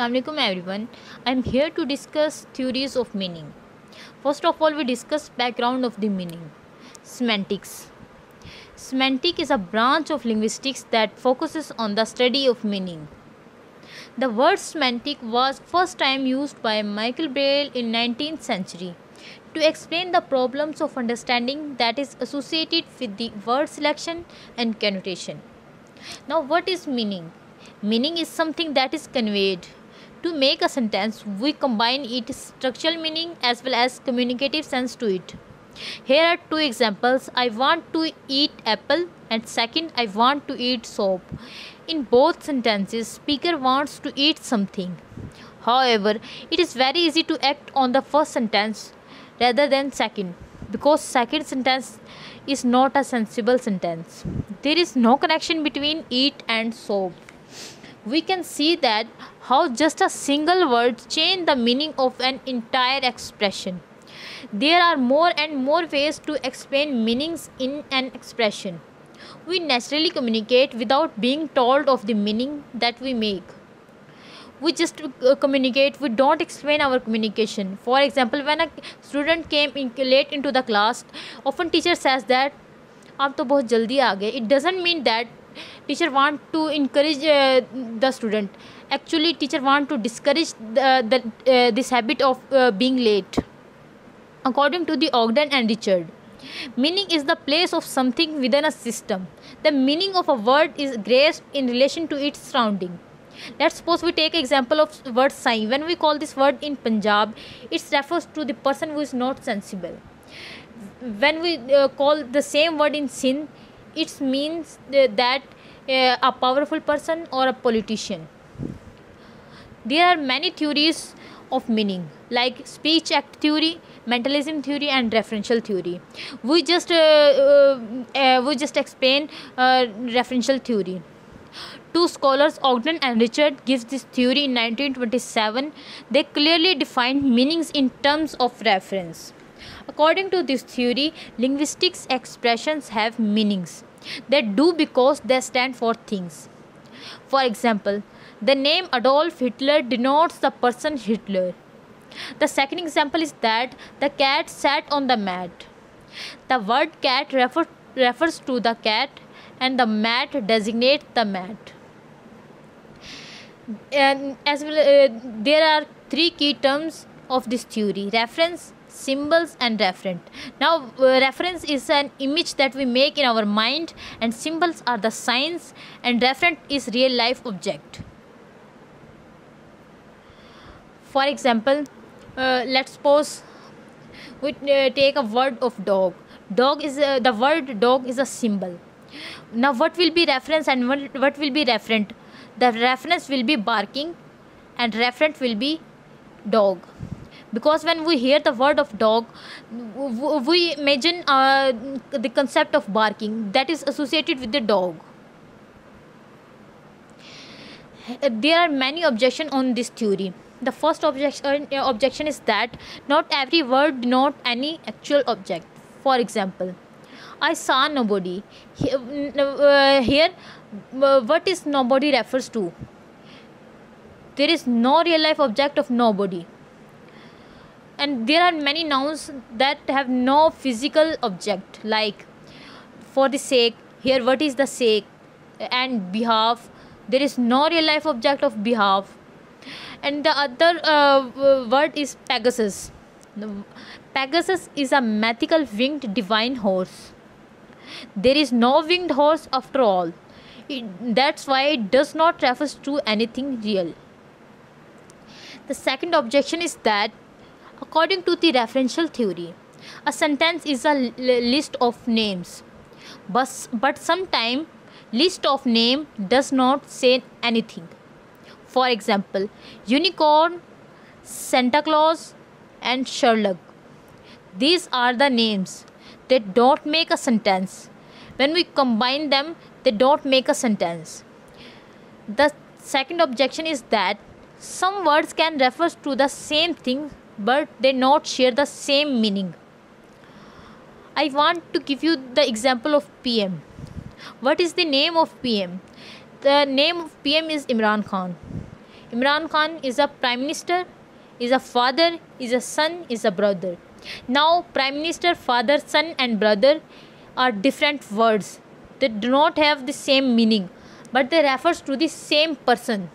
Assalamualaikum everyone. I am here to discuss theories of meaning. First of all, we discuss background of the meaning. Semantics. Semantic is a branch of linguistics that focuses on the study of meaning. The word semantic was first time used by Michael Braille in 19th century to explain the problems of understanding that is associated with the word selection and connotation. Now, what is meaning? Meaning is something that is conveyed. To make a sentence, we combine its structural meaning as well as communicative sense to it. Here are two examples. I want to eat apple and second I want to eat soap. In both sentences, speaker wants to eat something. However, it is very easy to act on the first sentence rather than second because second sentence is not a sensible sentence. There is no connection between eat and soap. We can see that how just a single word change the meaning of an entire expression. There are more and more ways to explain meanings in an expression. We naturally communicate without being told of the meaning that we make. We just communicate, we don't explain our communication. For example, when a student came in late into the class, often teacher says that आप तो बहुत जल्दी आ गए. It doesn't mean that teacher want to encourage the student. Actually, teacher want to discourage this habit of being late. According to the Ogden and Richard, meaning is the place of something within a system. The meaning of a word is grasped in relation to its surrounding. Let's suppose we take example of word sai. When we call this word in Punjab, it refers to the person who is not sensible. When we call the same word in Sindh, it means that a powerful person or a politician. There are many theories of meaning like speech act theory, mentalism theory and referential theory. We just explain referential theory. Two scholars, Ogden and Richard, gives this theory in 1927. They clearly define meanings in terms of reference. According to this theory, linguistics expressions have meanings. They do because they stand for things. For example, the name Adolf Hitler denotes the person Hitler. The second example is that the cat sat on the mat. The word cat refers to the cat and the mat designates the mat. And as well, there are three key terms of this theory: reference, symbols and referent. Now reference is an image that we make in our mind and symbols are the signs and referent is real life object. For example, let's suppose we take a word of dog. The word dog is a symbol. Now what will be reference and what will be referent? The reference will be barking and referent will be dog. Because when we hear the word of dog, we imagine the concept of barking that is associated with the dog. There are many objections on this theory. The first objection is that not every word denotes any actual object. For example, I saw nobody. Here, what is nobody refers to? There is no real life object of nobody. And there are many nouns that have no physical object, like for the sake. Here, what is the sake? And behalf. There is no real life object of behalf. And the other word is Pegasus. Pegasus is a mythical winged divine horse. There is no winged horse after all. That's why it does not refer to anything real. The second objection is that according to the referential theory, a sentence is a list of names. But sometimes list of name does not say anything. For example, unicorn, Santa Claus and Sherlock. These are the names. They don't make a sentence. When we combine them, they don't make a sentence. The second objection is that some words can refer to the same thing but they not share the same meaning. I want to give you the example of PM. What is the name of PM? The name of PM is Imran Khan. Imran Khan is a prime minister, is a father, is a son, is a brother. Now, prime minister, father, son, and brother are different words. They do not have the same meaning, but they refers to the same person.